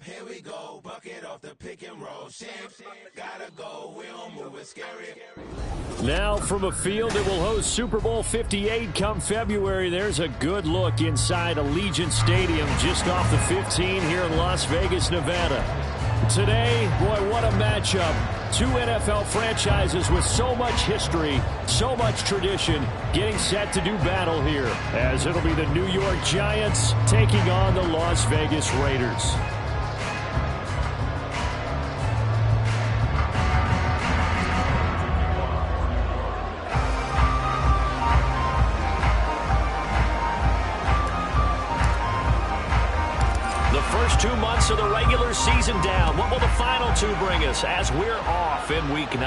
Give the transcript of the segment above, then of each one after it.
Here we go, bucket off the pick and roll. Shit, gotta go, we don't move it scary. Now from a field that will host Super Bowl 58 come February, there's a good look inside Allegiant Stadium just off the 15 here in Las Vegas, Nevada. Today, boy, what a matchup. Two NFL franchises with so much history, so much tradition, getting set to do battle here, as it'll be the New York Giants taking on the Las Vegas Raiders. First 2 months of the regular season down. What will the final two bring us as we're off in Week 9?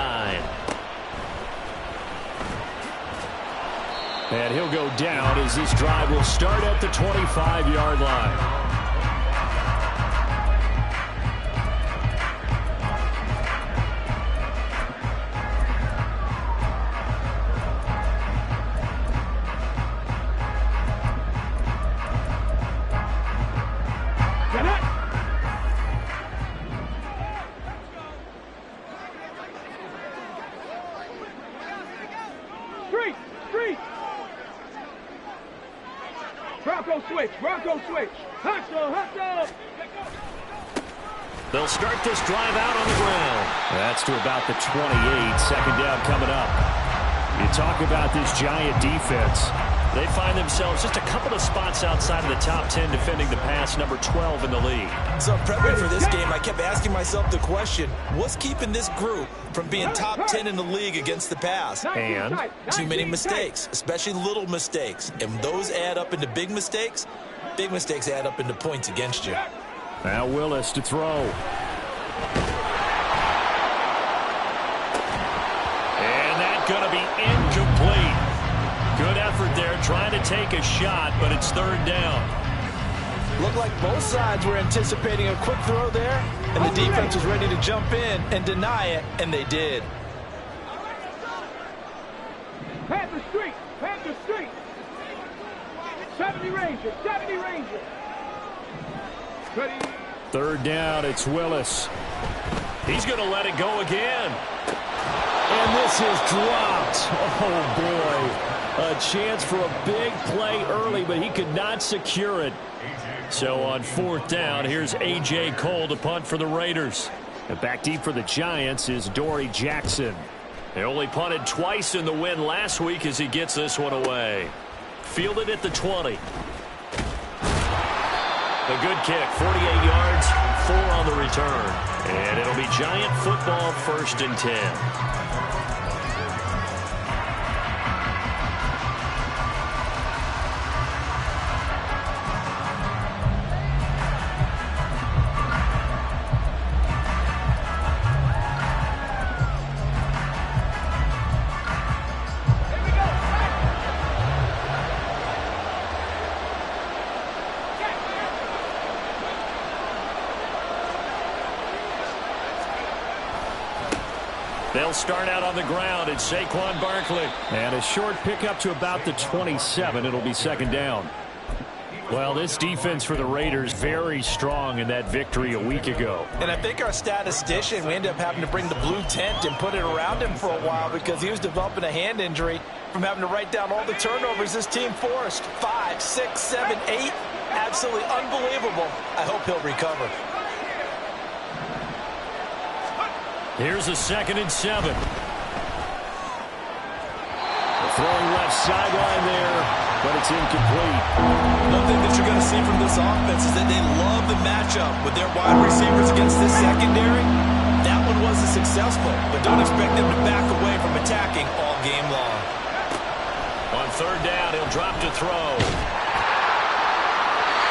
And he'll go down as this drive will start at the 25-yard line. Bronco switch. Hustle. They'll start this drive out on the ground. That's to about the 28. Second down coming up. You talk about this Giant defense. They find themselves just a couple of spots outside of the top 10 defending the pass, number 12 in the league. So prepping for this game, I kept asking myself the question, what's keeping this group from being top 10 in the league against the pass? And too many mistakes, especially little mistakes. And those add up into big mistakes. Big mistakes add up into points against you. Now Willis to throw. And that's going to be incomplete. Good effort there, trying to take a shot, but it's third down. Looked like both sides were anticipating a quick throw there, and the defense was ready to jump in and deny it, and they did. Panther Street. 70 Ranger. Ready. Third down, it's Willis. He's going to let it go again. And this is dropped. Oh, boy. A chance for a big play early, but he could not secure it. So on fourth down, here's A.J. Cole to punt for the Raiders. And back deep for the Giants is Dory Jackson. They only punted twice in the win last week as he gets this one away. Fielded at the 20. A good kick, 48 yards, 4 on the return. And it'll be Giant football, 1st and 10. They'll start out on the ground. It's Saquon Barkley. And a short pickup to about the 27. It'll be second down. Well, this defense for the Raiders very strong in that victory a week ago. And I think our statistician, we ended up having to bring the blue tent and put it around him for a while because he was developing a hand injury from having to write down all the turnovers this team forced. 5, 6, 7, 8. Absolutely unbelievable. I hope he'll recover. Here's a 2nd and 7. Throwing left sideline there, but it's incomplete. One thing that you're going to see from this offense is that they love the matchup with their wide receivers against this secondary. That one wasn't successful, but don't expect them to back away from attacking all game long. On third down, he'll drop to throw.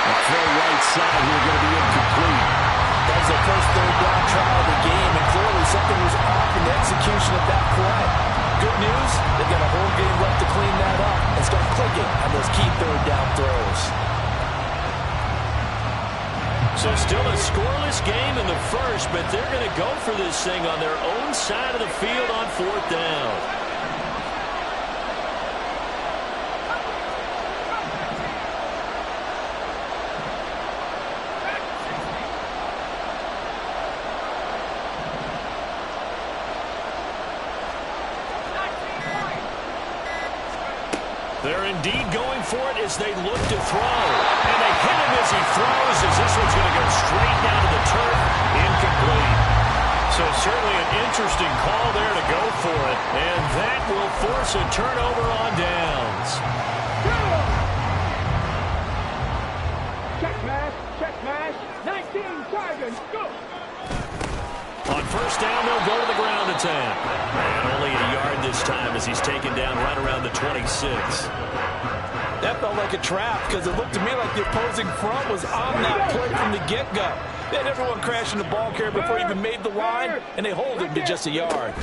The throw right side here going to be incomplete. That was the first third down try of the game, and clearly something was off in the execution of that play. Good news, they've got a whole game left to clean that up and start clicking on those key third down throws. So still a scoreless game in the first, but they're going to go for this thing on their own side of the field on fourth down. They're indeed going for it as they look to throw. And they hit him as he throws, as this one's going to go straight down to the turf. Incomplete. So certainly an interesting call there to go for it. And that will force a turnover on downs. Check pass, 19, Tigers, go! On first down, they'll go to the ground attack. And only a yard this time as he's taken down right around the 26. That felt like a trap because it looked to me like the opposing front was on that play from the get-go. They had everyone crashing the ball carrier before he even made the line, and they hold him to just a yard.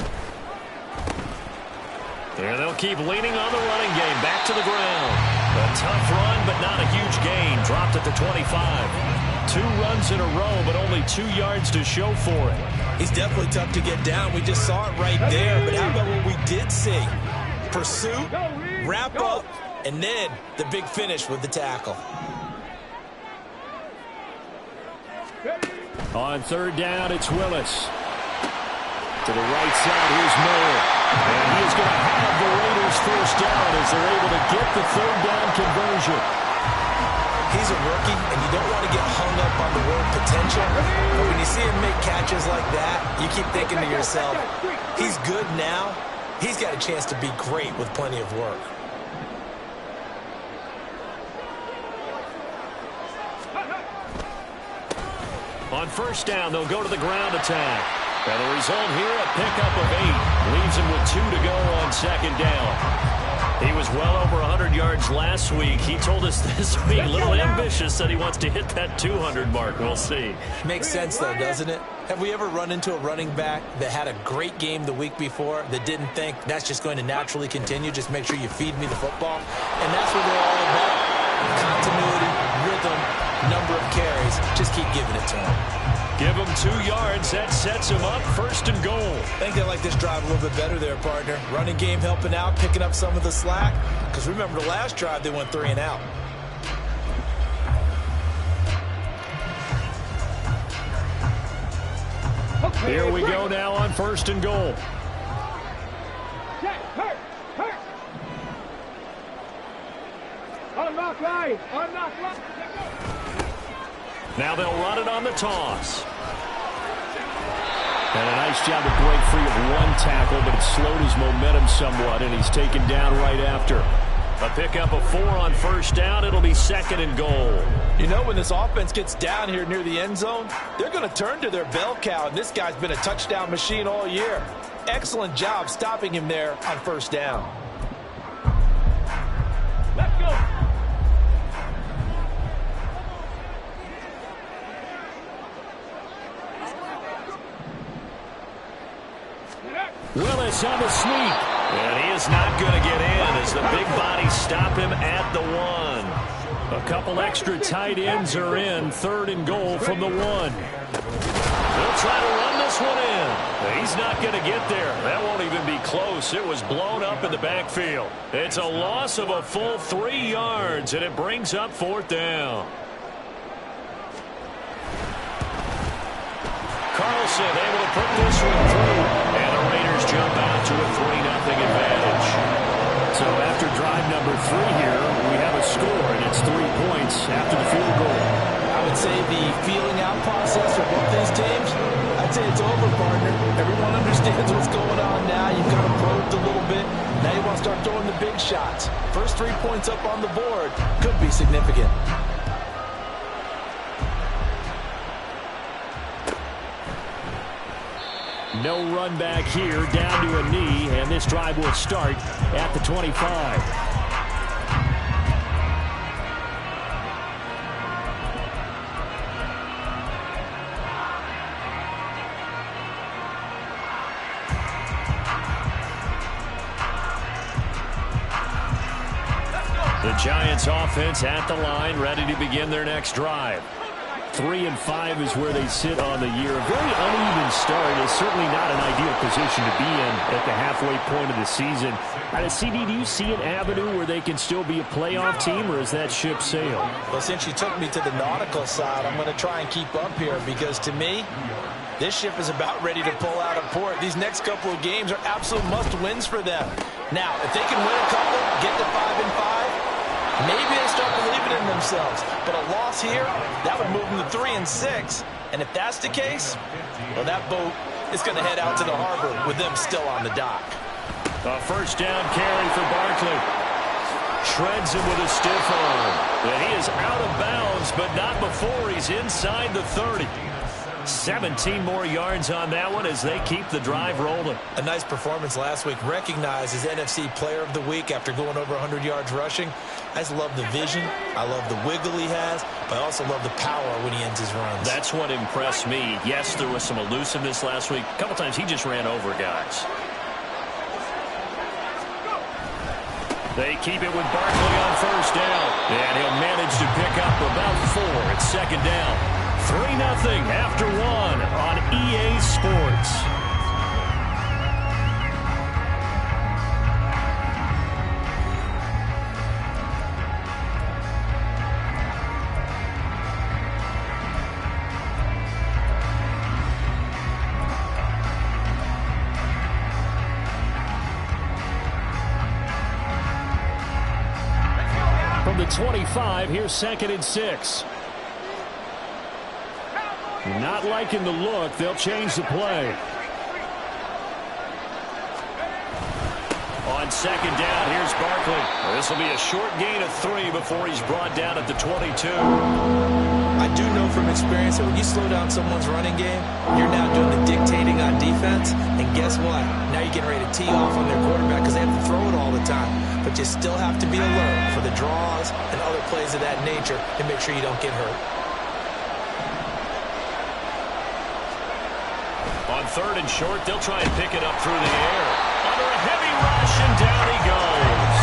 There they'll keep leaning on the running game. Back to the ground. A tough run, but not a huge gain. Dropped at the 25. 2 runs in a row, but only 2 yards to show for it. He's definitely tough to get down. We just saw it right there. But how about what we did see? Pursuit, wrap up, and then the big finish with the tackle. On third down, it's Willis. To the right side, here's Miller. And he is going to have the Raiders first down as they're able to get the third down conversion. He's a rookie, and you don't want to get hung up on the word potential. But when you see him make catches like that, you keep thinking to yourself, he's good now. He's got a chance to be great with plenty of work. On first down, they'll go to the ground attack. And the result here, a pickup of 8. Leaves him with 2 to go on second down. He was well over 100 yards last week. He told us this week, a little ambitious, that he wants to hit that 200 mark. We'll see. Makes sense, though, doesn't it? Have we ever run into a running back that had a great game the week before that didn't think that's just going to naturally continue? Just make sure you feed me the football. And that's what they're all about. Continuity, rhythm, number of carries. Just keep giving it to him. Give him 2 yards. That sets him up first and goal. I think they like this drive a little bit better there, partner. Running game helping out, picking up some of the slack. Because remember the last drive, they went 3 and out. Here we go now on first and goal. Hurt. Unlock line. Now they'll run it on the toss. And a nice job to break free of 1 tackle, but it slowed his momentum somewhat, and he's taken down right after. A pickup of 4 on first down. It'll be second and goal. You know, when this offense gets down here near the end zone, they're going to turn to their bell cow, and this guy's been a touchdown machine all year. Excellent job stopping him there on first down. Let's go. Willis on the sweep. And he is not going to get in as the big bodies stop him at the 1. A couple extra tight ends are in. Third and goal from the 1. They'll try to run this one in. He's not going to get there. That won't even be close. It was blown up in the backfield. It's a loss of a full 3 yards, and it brings up fourth down. Carlson able to put this one through. And the Raiders jump out to a 3-0 advantage. So after drive number 3 here, we have a score, and it's 3 points after the field goal. I would say the feeling out process for both these teams, I'd say it's over, partner. Everyone understands what's going on now. You've got to probed a little bit. Now you want to start throwing the big shots. First 3 points up on the board could be significant. No run back here, down to a knee, and this drive will start at the 25. The Giants offense at the line, ready to begin their next drive. 3 and 5 is where they sit on the year. A very uneven start. It's certainly not an ideal position to be in at the halfway point of the season. CD, do you see an avenue where they can still be a playoff team, or is that ship sailed? Well, since you took me to the nautical side, I'm going to try and keep up here because to me, this ship is about ready to pull out of port. These next couple of games are absolute must-wins for them. Now, if they can win a couple, get to 5 and 5, Maybe they start believing in themselves. But a loss here, that would move them to 3-6. And if that's the case, well, that boat is going to head out to the harbor with them still on the dock. A first down carry for Barkley. Shreds him with a stiff arm. And he is out of bounds, but not before he's inside the 30. 17 more yards on that one as they keep the drive rolling. A nice performance last week. Recognized as NFC Player of the Week after going over 100 yards rushing. I just love the vision. I love the wiggle he has. But I also love the power when he ends his runs. That's what impressed me. Yes, there was some elusiveness last week. A couple times he just ran over guys. They keep it with Barkley on first down. And he'll manage to pick up about 4 at second down. 3-0 after 1 on EA Sports. From the 25, here's 2nd and 6. Not liking the look. They'll change the play. On second down, here's Barkley. This will be a short gain of 3 before he's brought down at the 22. I do know from experience that when you slow down someone's running game, you're now doing the dictating on defense. And guess what? Now you're getting ready to tee off on their quarterback because they have to throw it all the time. But you still have to be alert for the draws and other plays of that nature to make sure you don't get hurt. On 3rd and short, they'll try and pick it up through the air. Under a heavy rush, and down he goes.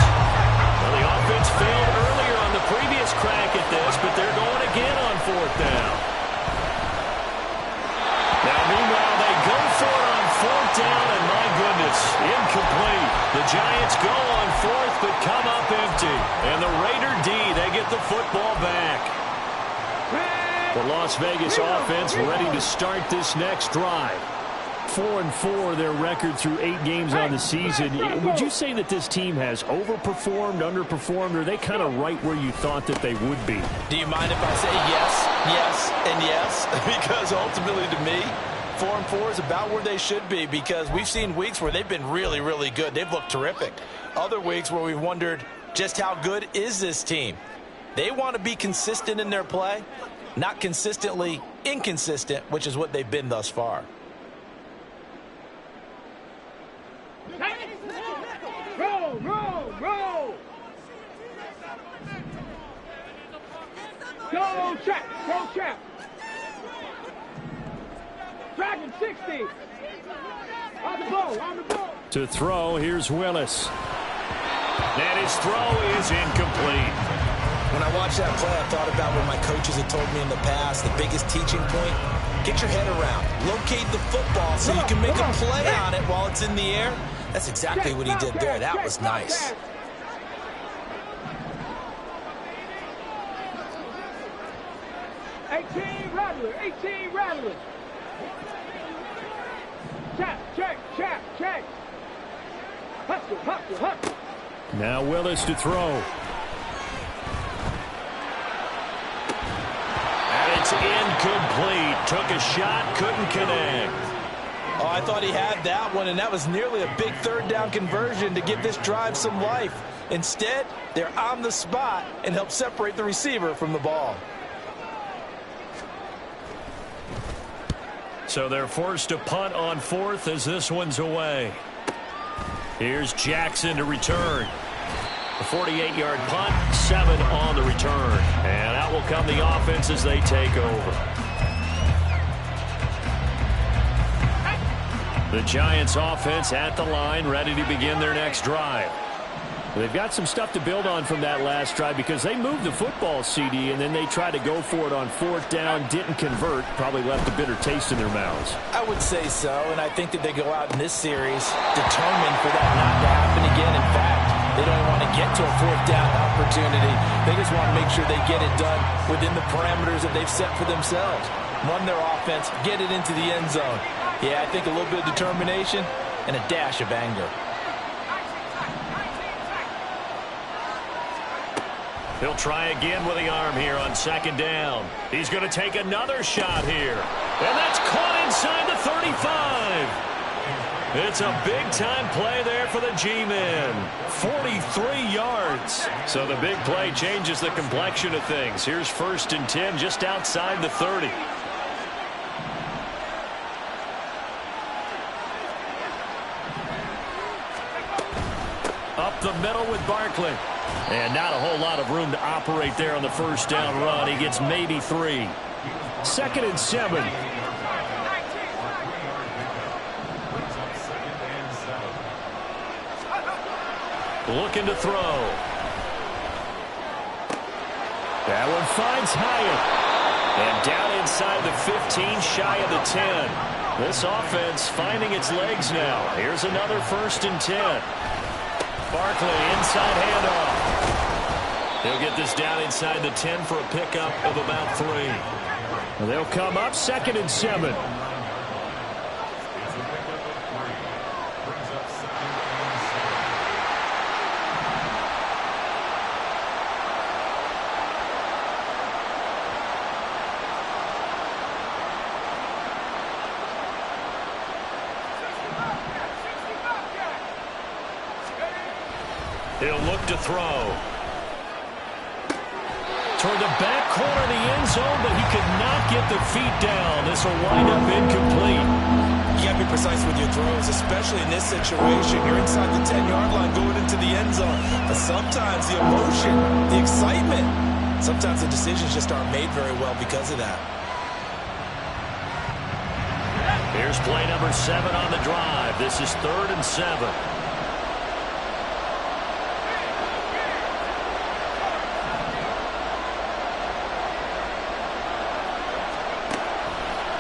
Well, the offense failed earlier on the previous crack at this, but they're going again on 4th down. Now, meanwhile, they go for it on 4th down, and my goodness, incomplete. The Giants go on 4th, but come up empty. And the Raider D, they get the football back. The Las Vegas offense ready to start this next drive. 4-4 their record through 8 games on the season. Would you say that this team has overperformed, underperformed, or are they kind of right where you thought that they would be? Do you mind if I say yes, yes, and yes? Because ultimately to me, 4-4 is about where they should be because we've seen weeks where they've been really, really good. They've looked terrific. Other weeks where we've wondered just how good is this team. They want to be consistent in their play, not consistently inconsistent, which is what they've been thus far. Roll, roll, roll. Go, check, go, check. Dragon 60. On the ball, on the ball. To throw, here's Willis. And his throw is incomplete. When I watched that play, I thought about what my coaches had told me in the past. The biggest teaching point, get your head around. Locate the football so you can make a play on it while it's in the air. That's exactly what he did there. That was nice. $18 Rattler. Check. Hustle. Now Willis to throw. And it's incomplete. Took a shot, couldn't connect. Oh, I thought he had that one, and that was nearly a big 3rd down conversion to give this drive some life. Instead, they're on the spot and help separate the receiver from the ball. So they're forced to punt on 4th as this one's away. Here's Jackson to return. A 48-yard punt, 7 on the return. And out will come the offense as they take over. The Giants offense at the line, ready to begin their next drive. They've got some stuff to build on from that last drive because they moved the football, CD, and then they tried to go for it on 4th down, didn't convert, probably left a bitter taste in their mouths. I would say so, and I think that they go out in this series determined for that not to happen again. In fact, they don't want to get to a 4th down opportunity. They just want to make sure they get it done within the parameters that they've set for themselves. Run their offense, get it into the end zone. Yeah, I think a little bit of determination and a dash of anger. He'll try again with the arm here on second down. He's going to take another shot here. And that's caught inside the 35. It's a big-time play there for the G-men. 43 yards. So the big play changes the complexion of things. Here's 1st and 10 just outside the 30. Up the middle with Barkley. And not a whole lot of room to operate there on the first down run. He gets maybe 3. 2nd and 7. Looking to throw. That one finds Hyatt. And down inside the 15, shy of the 10. This offense finding its legs now. Here's another 1st and 10. Barkley, inside handoff. He'll get this down inside the 10 for a pickup of about 3. They'll come up 2nd and 7. He'll look to throw. Toward the back corner of the end zone, but he could not get the feet down. This will wind up incomplete. You got to be precise with your throws, especially in this situation. You're inside the 10-yard line going into the end zone. But sometimes the emotion, the excitement, sometimes the decisions just aren't made very well because of that. Here's play number 7 on the drive. This is 3rd and 7.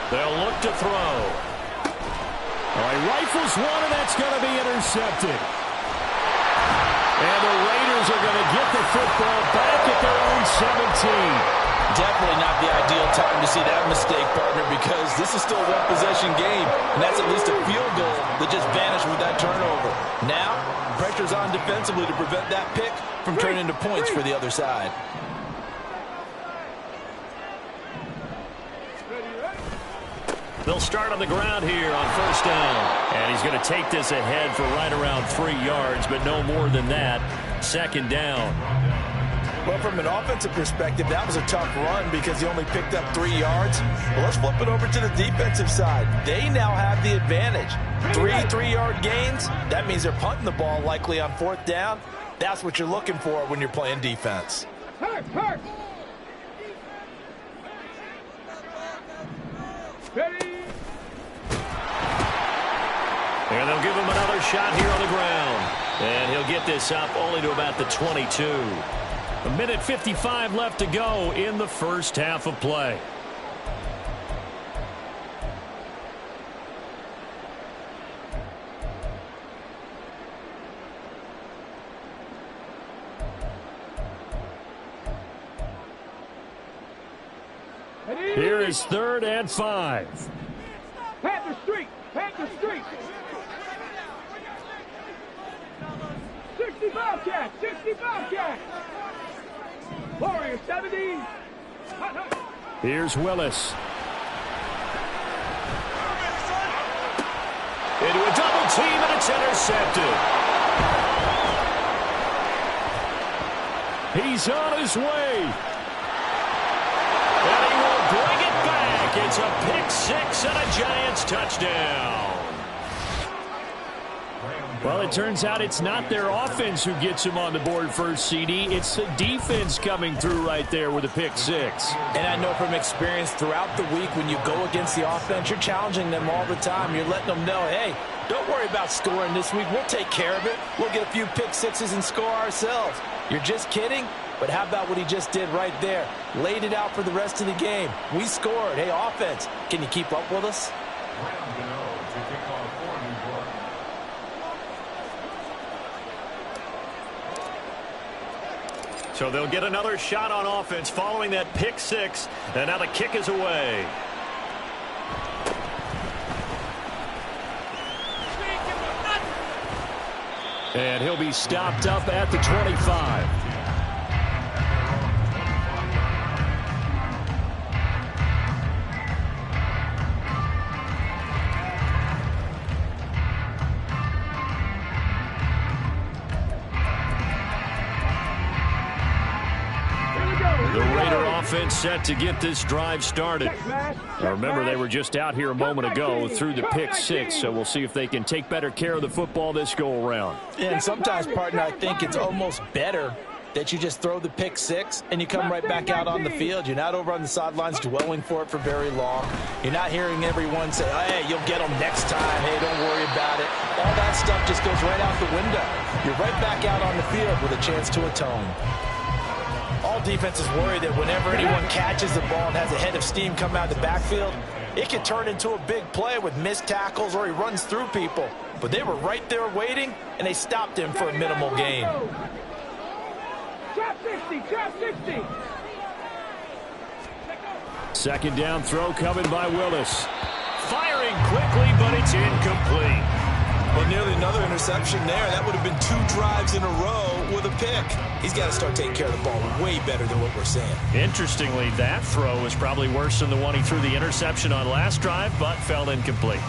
They'll look to throw. All right, rifles one, and that's going to be intercepted. And the Raiders are going to get the football back at their own 17. Definitely not the ideal time to see that mistake, partner, because this is still a one-possession game, and that's at least a field goal that just vanished with that turnover. Now, pressure's on defensively to prevent that pick from turning into points for the other side. They'll start on the ground here on 1st down. And he's going to take this ahead for right around 3 yards, but no more than that. 2nd down. Well, from an offensive perspective, that was a tough run because he only picked up 3 yards. Well, let's flip it over to the defensive side. They now have the advantage. 3 3-yard gains. That means they're punting the ball likely on 4th down. That's what you're looking for when you're playing defense. Hurt. Ready. And they'll give him another shot here on the ground. And he'll get this up only to about the 22. 1:55 left to go in the first half of play. Here is 3rd and 5. Panther Street. 65 catch. Warrior 70. Here's Willis. Into a double team, and it's intercepted. He's on his way. And he will bring it back. It's a pick-6 and a Giants touchdown. Well, it turns out it's not their offense who gets him on the board first, CD. It's the defense coming through right there with a pick-6. And I know from experience throughout the week when you go against the offense, you're challenging them all the time. You're letting them know, hey, don't worry about scoring this week. We'll take care of it. We'll get a few pick-6s and score ourselves. You're just kidding? But how about what he just did right there? Laid it out for the rest of the game. We scored. Hey, offense, can you keep up with us? So they'll get another shot on offense following that pick-6. And now the kick is away. And he'll be stopped up at the 25. set to get this drive started. Now remember, they were just out here a moment ago through the pick six, so we'll see if they can take better care of the football this go around. And sometimes, partner, I think it's almost better that you just throw the pick six and you come right back out on the field. You're not over on the sidelines dwelling for it for very long. You're not hearing everyone say, hey, you'll get them next time. Hey, don't worry about it. All that stuff just goes right out the window. You're right back out on the field with a chance to atone. All defenses worry that whenever anyone catches the ball and has a head of steam come out of the backfield, it can turn into a big play with missed tackles or he runs through people. But they were right there waiting, and they stopped him for a minimal gain. Trap 60, trap 60. Second down throw coming by Willis. Firing quickly, but it's incomplete. Well, nearly another interception there. That would have been 2 drives in a row with a pick. He's got to start taking care of the ball way better than what we're saying. Interestingly, that throw was probably worse than the one he threw the interception on last drive, but fell incomplete.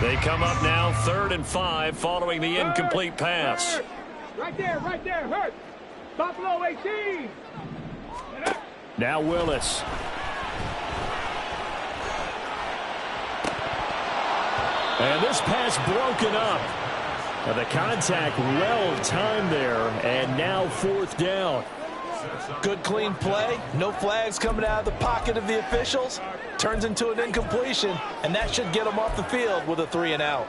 They come up now 3rd and 5 following the incomplete pass. Right there, hurt. Buffalo 18. Now Willis. And this pass broken up. The contact well timed there, and now 4th down. Good clean play. No flags coming out of the pocket of the officials. Turns into an incompletion, and that should get them off the field with a 3 and out.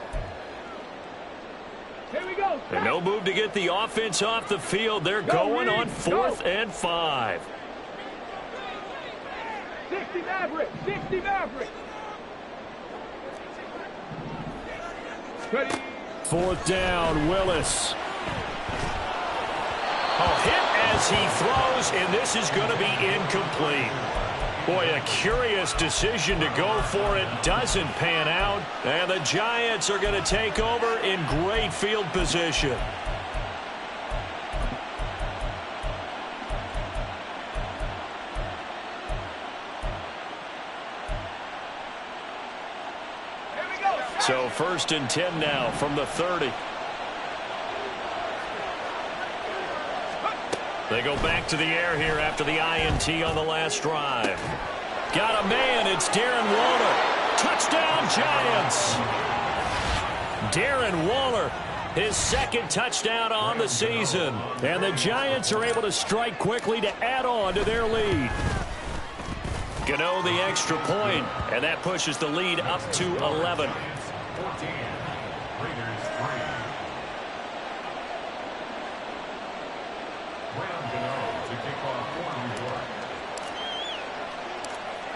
Here we go. And no move to get the offense off the field. They're going on 4th and 5. 60 Maverick, 60 Maverick. Ready. 4th down, Willis. Hit as he throws, and this is going to be incomplete. Boy, a curious decision to go for it. Doesn't pan out, and the Giants are going to take over in great field position. So 1st and 10 now from the 30. They go back to the air here after the INT on the last drive. Got a man. It's Darren Waller. Touchdown, Giants. Darren Waller, his 2nd touchdown on the season. And the Giants are able to strike quickly to add on to their lead. Gano the extra point, and that pushes the lead up to 11.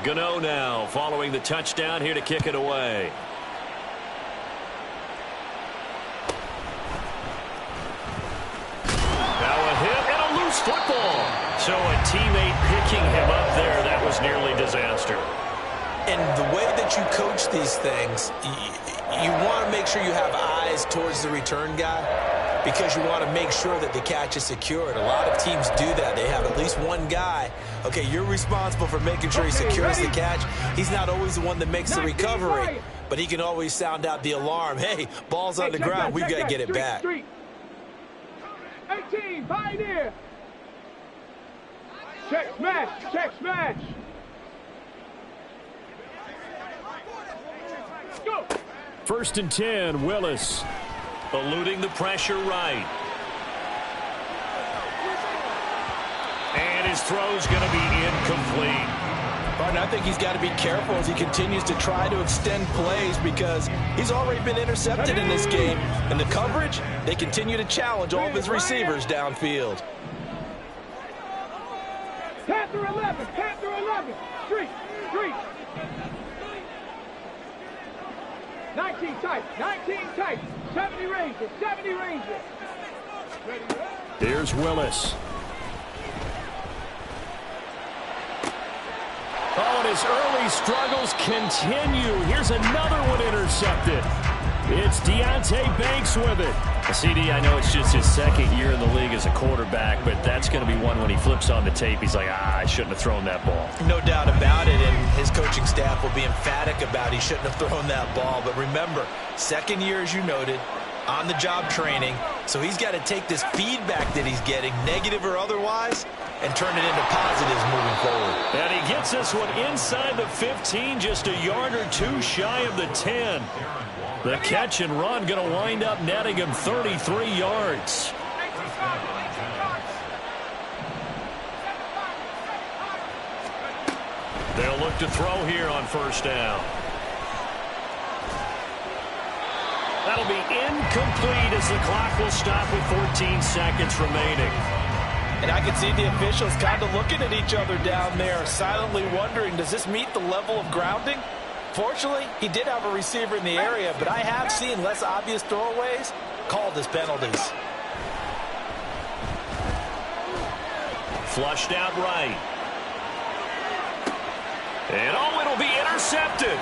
Gano now following the touchdown here to kick it away. Now a hit and a loose football. So a teammate picking him up there, that was nearly disaster. And the way that you coach these things, you want to make sure you have eyes towards the return guy because you want to make sure that the catch is secured. A lot of teams do that. They have at least one guy. Okay, you're responsible for making sure he secures the catch. He's not always the one that makes the recovery, but he can always sound out the alarm. Hey, ball's on the ground. We've got to get it back. 18, Pioneer. Check smash, check smash. Go. 1st and 10, Willis. Eluding the pressure right. And his throw's going to be incomplete. Partner, I think he's got to be careful as he continues to try to extend plays because he's already been intercepted in this game. And the coverage, they continue to challenge all of his receivers downfield. Panther 11, Panther 11. Street, street. 19 tight, 19 tight. 70 Rangers, 70 Rangers. Here's Willis. Oh, and his early struggles continue. Here's another one intercepted. It's Deonte Banks with it. CD, I know it's just his second year in the league as a quarterback, but that's going to be one when he flips on the tape. He's like, I shouldn't have thrown that ball. No doubt about it, and his coaching staff will be emphatic about he shouldn't have thrown that ball. But remember, second year, as you noted, on-the-job training, so he's got to take this feedback that he's getting, negative or otherwise, and turn it into positives moving forward. And he gets this one inside the 15, just a yard or two shy of the 10. The catch and run going to wind up netting him 33 yards. They'll look to throw here on first down. That'll be incomplete as the clock will stop with 14 seconds remaining. And I can see the officials kind of looking at each other down there, silently wondering, does this meet the level of grounding? Fortunately, he did have a receiver in the area, but I have seen less obvious throwaways called as penalties. Flushed out right. And it'll be intercepted.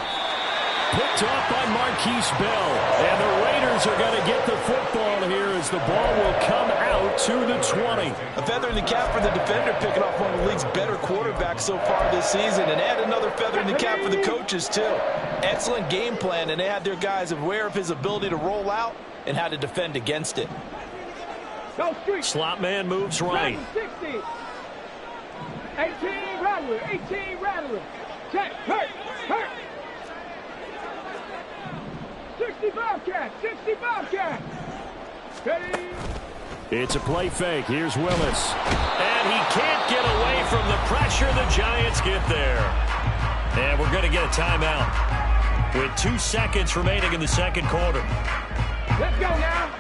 Picked off by Marquise Bell. And the Raiders are going to get the football here as the ball will come out to the 20. A feather in the cap for the defender, picking off one of the league's better quarterbacks so far this season. And add another feather in the cap for the coaches, too. Excellent game plan, and they had their guys aware of his ability to roll out and how to defend against it. Slot man moves right. 60. 18 Rattler. 18 Rattler. Check. Hurt. 65 cat. 65 cat. Ready. It's a play fake. Here's Willis. And he can't get away from the pressure. The Giants get there. And we're going to get a timeout with 2 seconds remaining in the second quarter. Let's go now.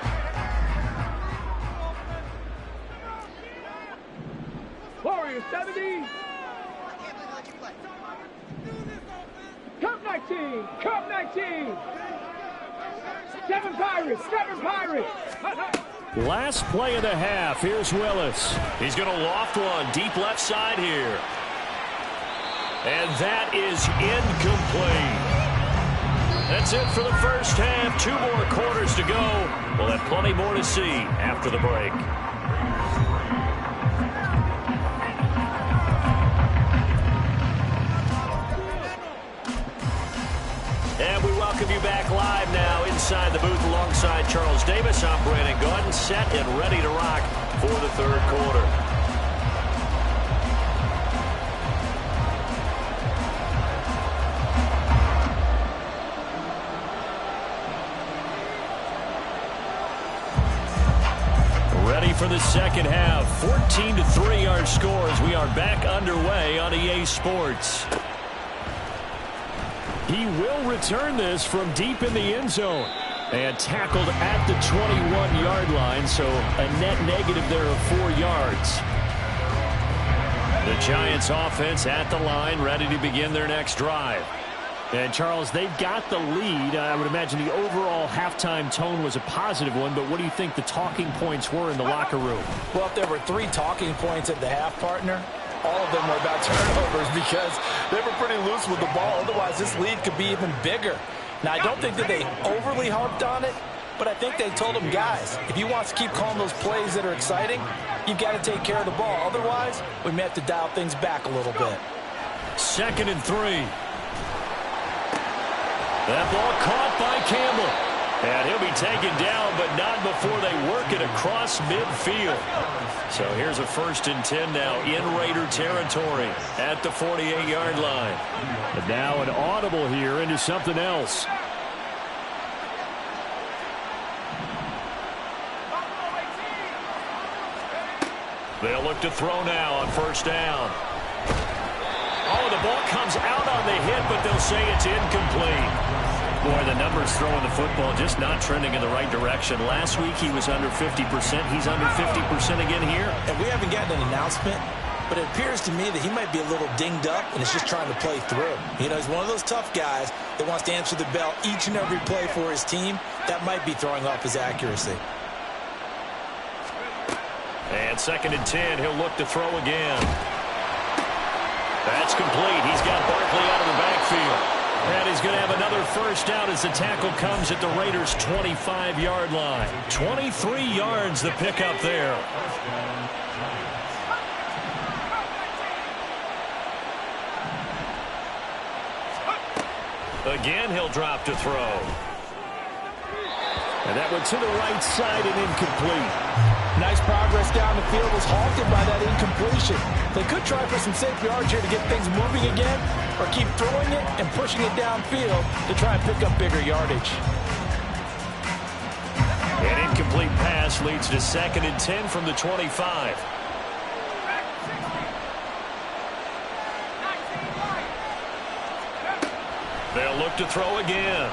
Warriors 70. Cup 19. Cup 19. 7 Pirates. 7 Pirates. Last play of the half. Here's Willis. He's going to loft one deep left side here. And that is incomplete. That's it for the first half. 2 more quarters to go. We'll have plenty more to see after the break. And we welcome you back live now inside the booth alongside Charles Davis. I'm Brandon Gaudin, set and ready to rock for the third quarter. Ready for the second half. 14-3 our scores. We are back underway on EA Sports. He will return this from deep in the end zone. And tackled at the 21-yard line, so a net negative there of 4 yards. The Giants offense at the line, ready to begin their next drive. And, Charles, they've got the lead. I would imagine the overall halftime tone was a positive one, but what do you think the talking points were in the locker room? Well, if there were 3 talking points at the half, partner, all of them were about turnovers because they were pretty loose with the ball. Otherwise, this lead could be even bigger. Now, I don't think that they overly harped on it, but I think they told them, guys, if you want to keep calling those plays that are exciting, you've got to take care of the ball. Otherwise, we may have to dial things back a little bit. 2nd and 3. That ball caught by Campbell. And he'll be taken down, but not before they work it across midfield. So here's a 1st and 10 now in Raider territory at the 48-yard line. And now an audible here into something else. They'll look to throw now on first down. Oh, the ball comes out on the hit, but they'll say it's incomplete. Boy, the numbers throwing the football just not trending in the right direction. Last week he was under 50%. He's under 50% again here. And we haven't gotten an announcement, but it appears to me that he might be a little dinged up and is just trying to play through. You know, he's one of those tough guys that wants to answer the bell each and every play for his team. That might be throwing off his accuracy. And 2nd and 10, he'll look to throw again. That's complete. He's got Barkley out of the backfield. And he's going to have another first down as the tackle comes at the Raiders' 25-yard line. 23 yards the pickup there. Again, he'll drop to throw. And that went to the right side and incomplete. Nice progress down the field was halted by that incompletion. They could try for some safe yards here to get things moving again, or keep throwing it and pushing it downfield to try and pick up bigger yardage. An incomplete pass leads to 2nd and 10 from the 25. They'll look to throw again.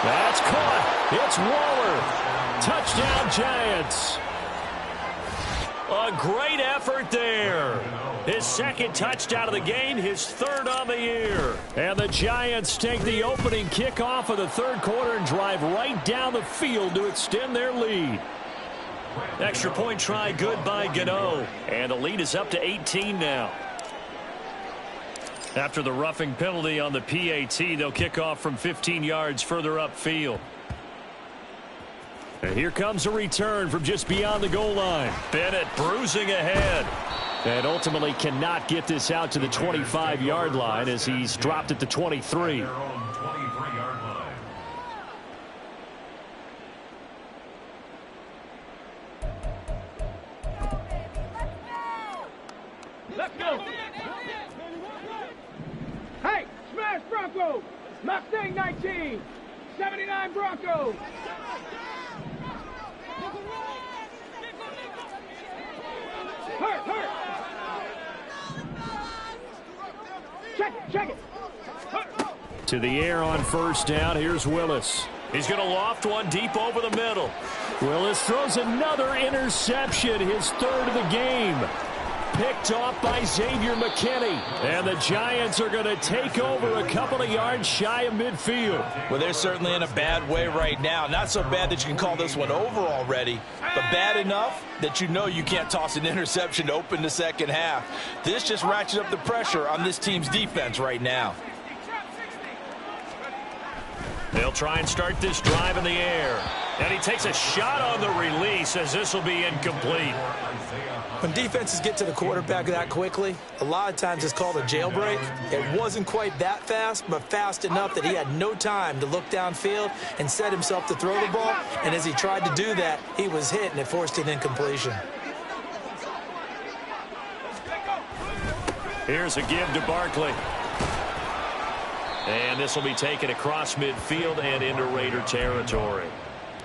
That's caught. It's Waller. Touchdown, Giants. A great effort there. His 2nd touchdown of the game, his 3rd on the year. And the Giants take the opening kickoff of the 3rd quarter and drive right down the field to extend their lead. Extra point try good by Gano. And the lead is up to 18 now. After the roughing penalty on the PAT, they'll kick off from 15 yards further upfield. And here comes a return from just beyond the goal line. Bennett bruising ahead. And ultimately cannot get this out to the 25-yard line as he's dropped at the 23. Let's go. Hey, smash Broncos. Mustang 19. 79 Broncos. Hurt. Check it. To the air on first down. Here's Willis. He's going to loft one deep over the middle. Willis throws another interception, his 3rd of the game. Picked off by Xavier McKinney. And the Giants are going to take over a couple of yards shy of midfield. Well, they're certainly in a bad way right now. Not so bad that you can call this one over already, but bad enough that you know you can't toss an interception to open the second half. This just ratchets up the pressure on this team's defense right now. They'll try and start this drive in the air. And he takes a shot on the release as this will be incomplete. When defenses get to the quarterback that quickly, a lot of times it's called a jailbreak. It wasn't quite that fast, but fast enough that he had no time to look downfield and set himself to throw the ball. And as he tried to do that, he was hit and it forced an incompletion. Here's a give to Barkley. And this will be taken across midfield and into Raider territory.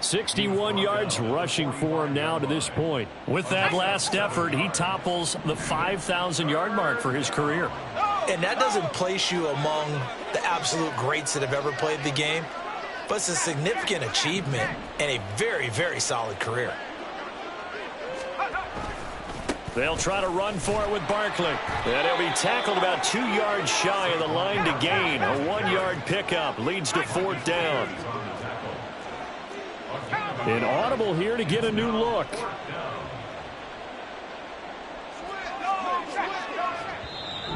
61 yards rushing for him now to this point. With that last effort, he topples the 5,000-yard mark for his career. And that doesn't place you among the absolute greats that have ever played the game, but it's a significant achievement and a very, very solid career. They'll try to run for it with Barkley. And he'll be tackled about 2 yards shy of the line to gain. A 1-yard pickup leads to 4th down. An audible here to get a new look.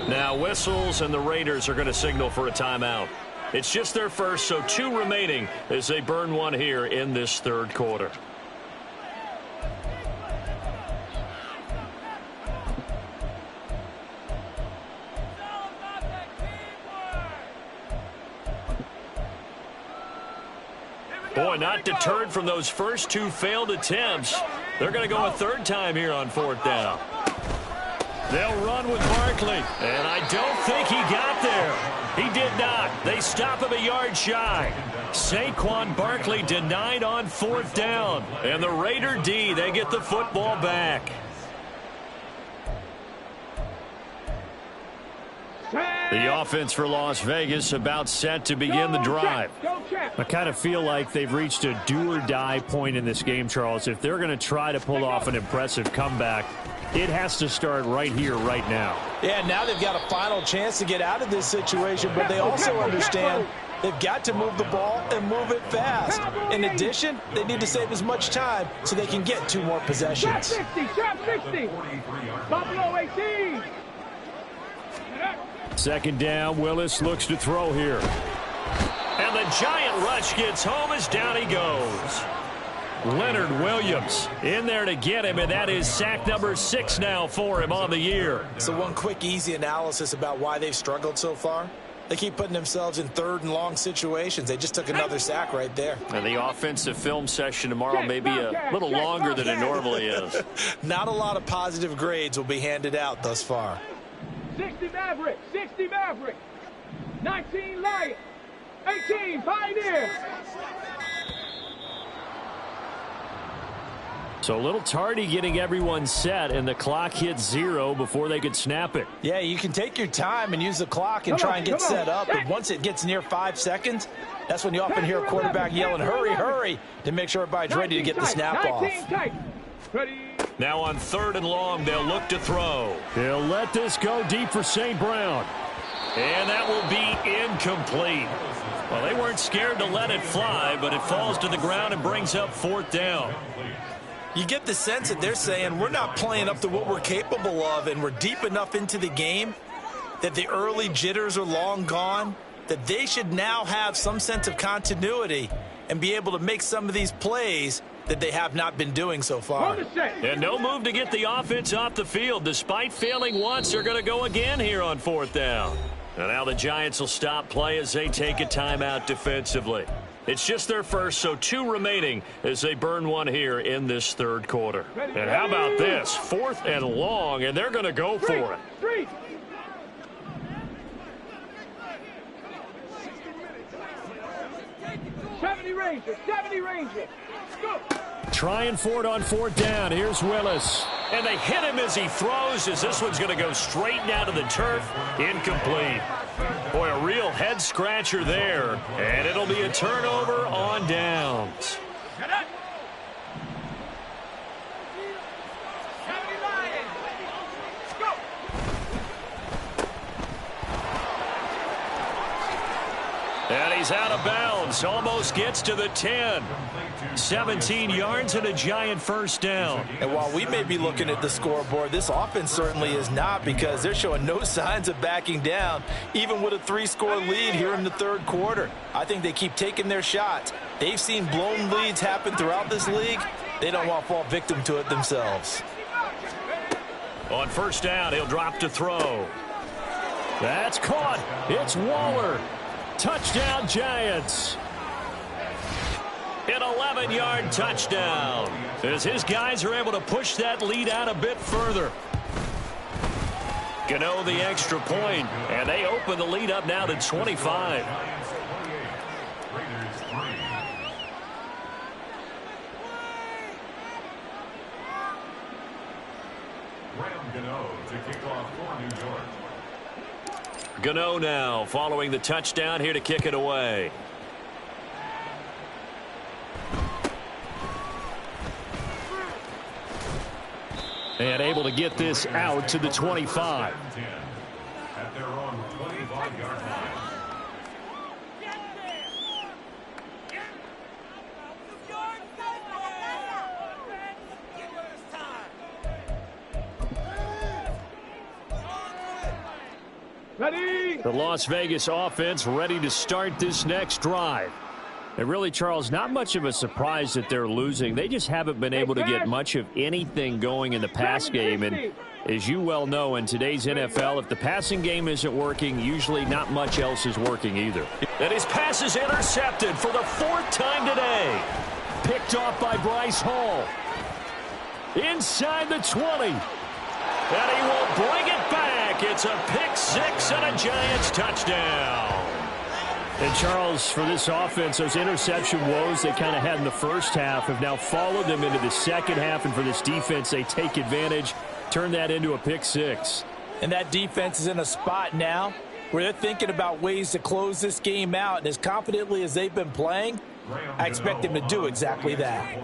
Now whistles and the Raiders are going to signal for a timeout. It's just their first, so 2 remaining as they burn one here in this 3rd quarter. Boy, not deterred from those first 2 failed attempts. They're going to go a 3rd time here on 4th down. They'll run with Barkley, and I don't think he got there. He did not. They stop him a yard shy. Saquon Barkley denied on 4th down. And the Raider D, they get the football back. The offense for Las Vegas about set to begin the drive. I kind of feel like they've reached a do-or-die point in this game, Charles. If they're going to try to pull off an impressive comeback, it has to start right here, right now. Yeah, now they've got a final chance to get out of this situation, but they also understand they've got to move the ball and move it fast. In addition, they need to save as much time so they can get 2 more possessions. Trap 60. Buffalo 18. Second down, Willis looks to throw here. And the giant rush gets home as down he goes. Leonard Williams in there to get him, and that is sack number 6 now for him on the year. So one quick, easy analysis about why they've struggled so far. They keep putting themselves in third and long situations. They just took another sack right there. And the offensive film session tomorrow may be a little longer than it normally is. Not a lot of positive grades will be handed out thus far. 60 Maverick, 60 Maverick, 19 Lion, 18 Pioneer. So a little tardy getting everyone set, and the clock hits 0 before they could snap it. Yeah, you can take your time and use the clock and try and get set up, but once it gets near 5 seconds, that's when you often hear a quarterback yelling, hurry, hurry, to make sure everybody's ready to get the snap off. Now on 3rd and long, they'll look to throw. He'll let this go deep for St. Brown. And that will be incomplete. Well, they weren't scared to let it fly, but it falls to the ground and brings up 4th down. You get the sense that they're saying we're not playing up to what we're capable of, and we're deep enough into the game that the early jitters are long gone, that they should now have some sense of continuity and be able to make some of these plays that they have not been doing so far. And no move to get the offense off the field. Despite failing once, they're going to go again here on 4th down. And now the Giants will stop play as they take a timeout defensively. It's just their first, so 2 remaining as they burn one here in this 3rd quarter. And how about this? 4th and long, and they're going to go for it. 70 Ranger, 70 Ranger. Go. Trying for it on 4th down. Here's Willis. And they hit him as he throws, as this one's going to go straight down to the turf. Incomplete. Boy, a real head-scratcher there. And it'll be a turnover on downs. And he's out of bounds. Almost gets to the 10. 17 yards and a giant first down. And while we may be looking at the scoreboard, this offense certainly is not, because they're showing no signs of backing down, even with a 3-score lead here in the 3rd quarter. I think they keep taking their shots. They've seen blown leads happen throughout this league. They don't want to fall victim to it themselves. On 1st down, he'll drop to throw. That's caught. It's Waller. Touchdown, Giants. An 11-yard touchdown as his guys are able to push that lead out a bit further. Gano the extra point, and they open the lead up now to 25. Gano now following the touchdown here to kick it away. And able to get this out to the 25. At their own 25-yard line. Ready? The Las Vegas offense ready to start this next drive. And really, Charles, not much of a surprise that they're losing. They just haven't been able to get much of anything going in the pass game. And as you well know, in today's NFL, if the passing game isn't working, usually not much else is working either. And his pass is intercepted for the 4th time today. Picked off by Bryce Hall. Inside the 20. And he will bring it back. It's a pick 6 and a Giants touchdown. And, Charles, for this offense, those interception woes they kind of had in the first half have now followed them into the second half. And for this defense, they take advantage, turn that into a pick 6. And that defense is in a spot now where they're thinking about ways to close this game out. And as confidently as they've been playing, I expect them to do exactly that.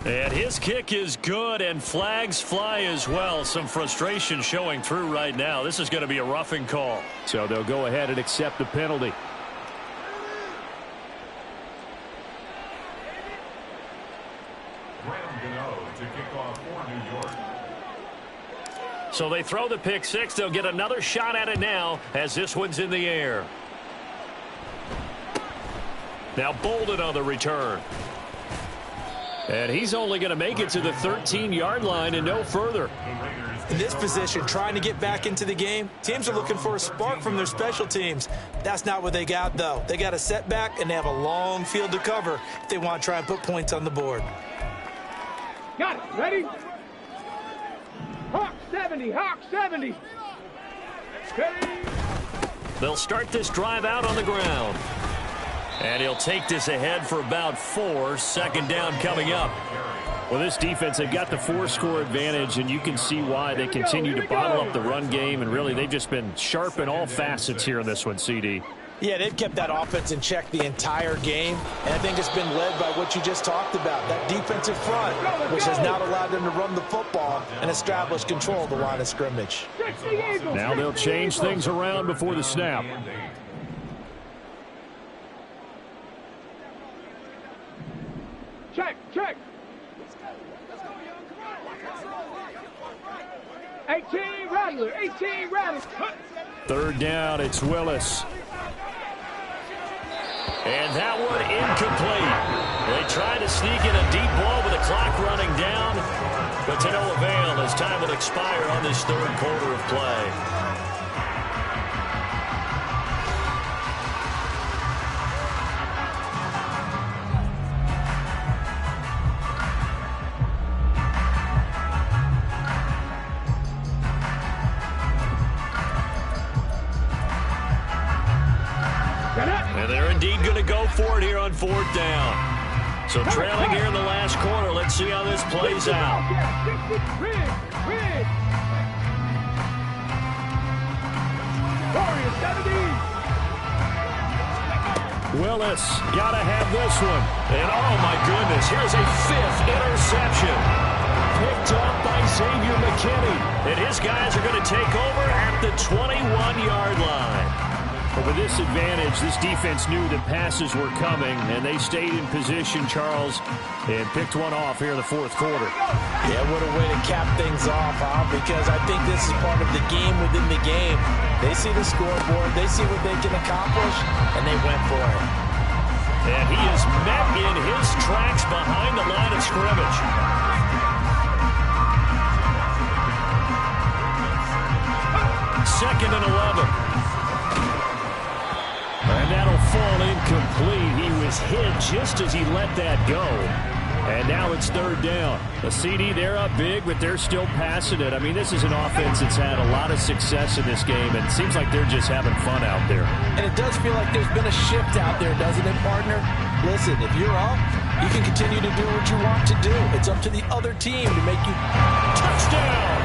And his kick is good, and flags fly as well. Some frustration showing through right now. This is going to be a roughing call. So they'll go ahead and accept the penalty. So they throw the pick six. They'll get another shot at it now as this one's in the air. Now Bolden on the return. And he's only going to make it to the 13-yard line and no further. In this position, trying to get back into the game, teams are looking for a spark from their special teams. That's not what they got, though. They got a setback, and they have a long field to cover if they want to try and put points on the board. Got it. Ready? Hawk 70. Hawk 70. Okay. They'll start this drive out on the ground. And he'll take this ahead for about 4. Second down coming up. Well, this defense, they've got the 4-score advantage, and you can see why they continue to bottle up the run game. And really, they've just been sharp in all facets here in this one, CD. Yeah, they've kept that offense in check the entire game, and I think it's been led by what you just talked about, that defensive front, which has now allowed them to run the football and establish control of the line of scrimmage. Now they'll change things around before the snap. Check, check. 18 Rattler, 18 Rattler. Third down, it's Willis. And that one incomplete. They try to sneak in a deep ball with the clock running down, but to no avail as time will expire on this third quarter of play. And they're indeed going to go for it here on fourth down. So trailing here in the last quarter. Let's see how this plays out. Willis got to have this one. And oh my goodness, here's a 5th interception. Picked up by Xavier McKinney. And his guys are going to take over at the 21-yard line. But with this advantage, this defense knew that passes were coming, and they stayed in position, Charles, and picked one off here in the fourth quarter. Yeah, what a way to cap things off, huh? Because I think this is part of the game within the game. They see the scoreboard, they see what they can accomplish, and they went for it. And he is met in his tracks behind the line of scrimmage. Second and 11. And that'll fall incomplete. He was hit just as he let that go. And now it's third down. The CD, they're up big, but they're still passing it. I mean, this is an offense that's had a lot of success in this game, and it seems like they're just having fun out there. And it does feel like there's been a shift out there, doesn't it, partner? Listen, if you're up, you can continue to do what you want to do. It's up to the other team to make you... Touchdown!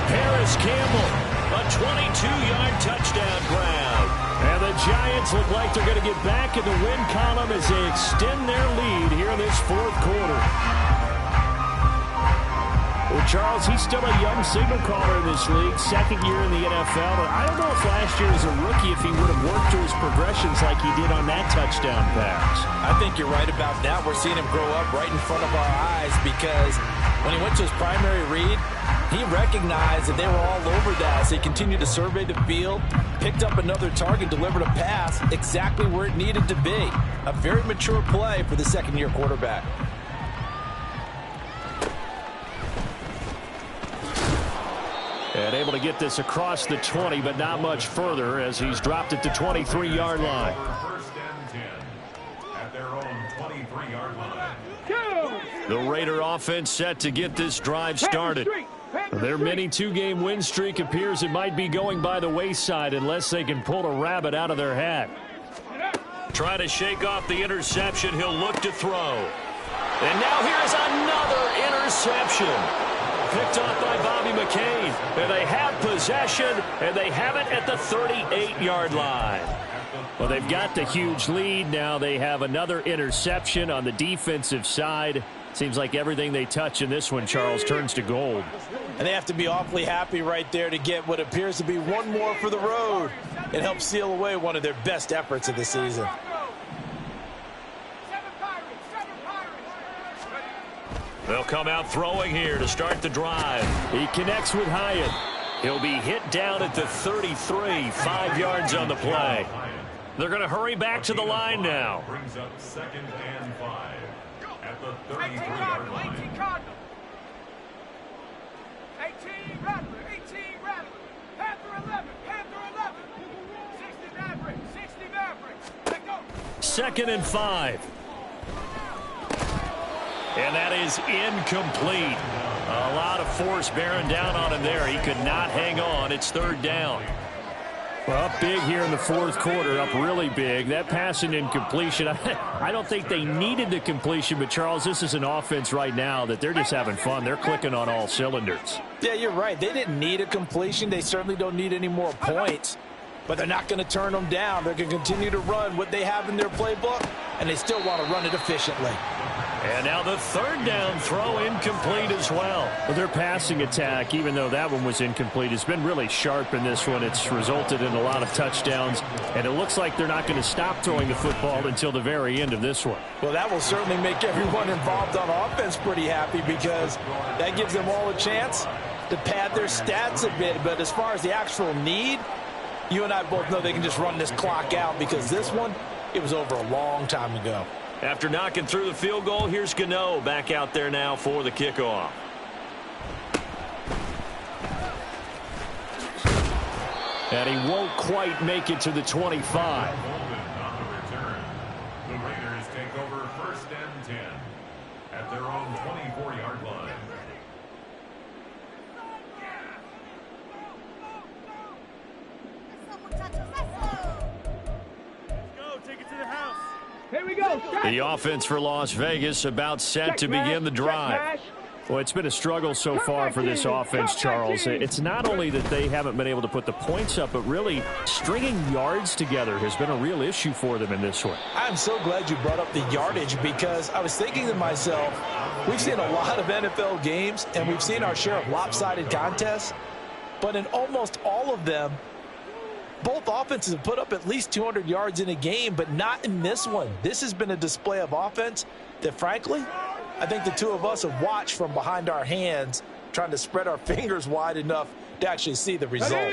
Harris Campbell, a 22-yard touchdown grab. And the Giants look like they're going to get back in the win column as they extend their lead here in this fourth quarter. Well, Charles, he's still a young signal caller in this league, second year in the NFL. But I don't know if last year as a rookie if he would have worked through his progressions like he did on that touchdown pass. I think you're right about that. We're seeing him grow up right in front of our eyes because when he went to his primary read, he recognized that they were all over that as he continued to survey the field, picked up another target, delivered a pass exactly where it needed to be. A very mature play for the second-year quarterback. And able to get this across the 20, but not much further as he's dropped it to 23-yard line. First and 10 at their own 23-yard line. The Raider offense set to get this drive started. Their mini two-game win streak appears it might be going by the wayside unless they can pull a rabbit out of their hat. Try to shake off the interception. He'll look to throw. And now here's another interception. Picked off by Bobby McCain. And they have possession, and they have it at the 38-yard line. Well, they've got the huge lead. Now they have another interception on the defensive side. Seems like everything they touch in this one, Charles, turns to gold. And they have to be awfully happy right there to get what appears to be one more for the road and help seal away one of their best efforts of the season. They'll come out throwing here to start the drive. He connects with Hyatt. He'll be hit down at the 33, 5 yards on the play. They're going to hurry back to the line now. Brings up 2nd and 5 at the 33-yard line. 18 Cardinal. 18 Rattler. 18 Rattler. Panther 11. Panther 11. 60 Maverick. 60 Maverick. Let go. 2nd and 5. And that is incomplete. A lot of force bearing down on him there. He could not hang on. It's 3rd down. Well, up big here in the 4th quarter, up really big. That pass and incompletion, I don't think they needed the completion, but, Charles, this is an offense right now that they're just having fun. They're clicking on all cylinders. Yeah, you're right. They didn't need a completion. They certainly don't need any more points, but they're not going to turn them down. They're going to continue to run what they have in their playbook, and they still want to run it efficiently. And now the 3rd down throw incomplete as well. Well, their passing attack, even though that one was incomplete, has been really sharp in this one. It's resulted in a lot of touchdowns, and it looks like they're not going to stop throwing the football until the very end of this one. Well, that will certainly make everyone involved on offense pretty happy because that gives them all a chance to pad their stats a bit. But as far as the actual need, you and I both know they can just run this clock out because this one, it was over a long time ago. After knocking through the field goal, here's Gano back out there now for the kickoff. And he won't quite make it to the 25. The Raiders take over 1st and 10 at their own 24-yard line. Here we go. The offense for Las Vegas about set to begin the drive. Well, it's been a struggle so far for this offense, Charles. It's not only that they haven't been able to put the points up, but really stringing yards together has been a real issue for them in this one. I'm so glad you brought up the yardage because I was thinking to myself, we've seen a lot of NFL games and we've seen our share of lopsided contests, but in almost all of them, both offenses have put up at least 200 yards in a game, but not in this one. This has been a display of offense that, frankly, I think the two of us have watched from behind our hands, trying to spread our fingers wide enough to actually see the result.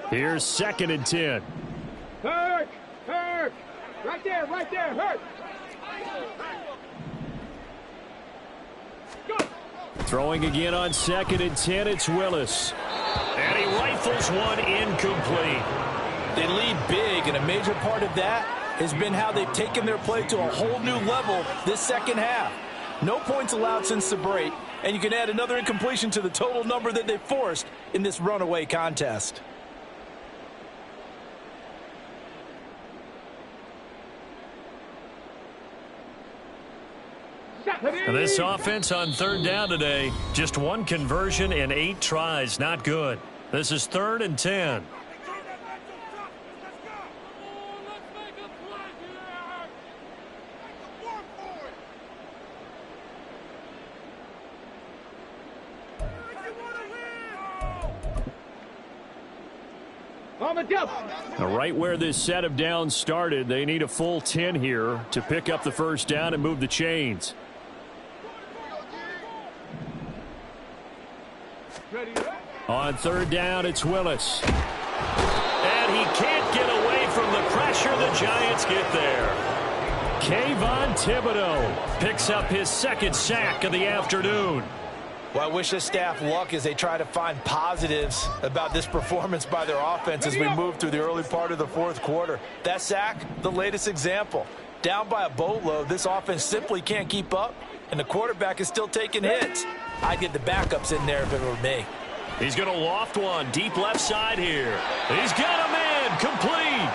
Here's 2nd and 10. Hurt. Hurt. Right there. Right there. Hurt. Good. Throwing again on 2nd and 10, it's Willis. And he rifles one incomplete. They lead big, and a major part of that has been how they've taken their play to a whole new level this second half. No points allowed since the break, and you can add another incompletion to the total number that they forced in this runaway contest. And this offense on 3rd down today, just 1 conversion and 8 tries. Not good. This is 3rd and 10. Right where this set of downs started, they need a full 10 here to pick up the 1st down and move the chains. On 3rd down, it's Willis. And he can't get away from the pressure. The Giants get there. Kayvon Thibodeau picks up his 2nd sack of the afternoon. Well, I wish this staff luck as they try to find positives about this performance by their offense as we move through the early part of the 4th quarter. That sack, the latest example. Down by a boatload, this offense simply can't keep up, and the quarterback is still taking hits. I'd get the backups in there if it were me. He's going to loft one deep left side here. He's got a man complete.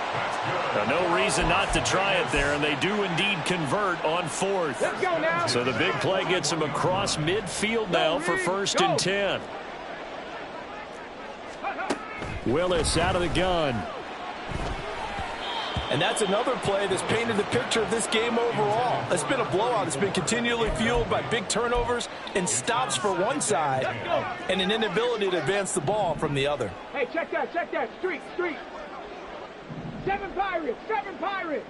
No reason not to try it there, and they do indeed convert on 4th. Let's go now. So the big play gets him across midfield now for 1st and 10. Willis out of the gun. And that's another play that's painted the picture of this game overall. It's been a blowout. It's been continually fueled by big turnovers and stops for one side and an inability to advance the ball from the other. Hey, check that. Street. 7 Pirates.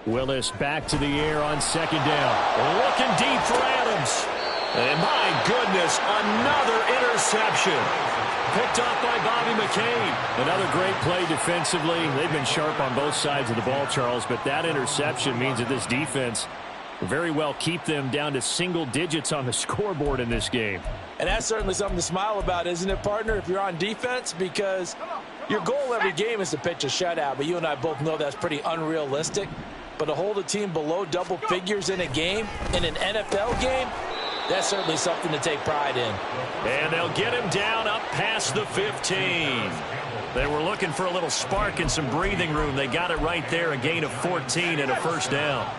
Willis back to the air on second down. Looking deep for Adams. And my goodness, another interception. Picked off by Bobby McCain. Another great play defensively. They've been sharp on both sides of the ball, Charles, but that interception means that this defense will very well keep them down to single digits on the scoreboard in this game. And that's certainly something to smile about, isn't it, partner, if you're on defense? Because your goal every game is to pitch a shutout, but you and I both know that's pretty unrealistic. But to hold a team below double figures in a game, in an NFL game, that's certainly something to take pride in. And they'll get him down up past the 15. They were looking for a little spark and some breathing room. They got it right there, a gain of 14 and a first down.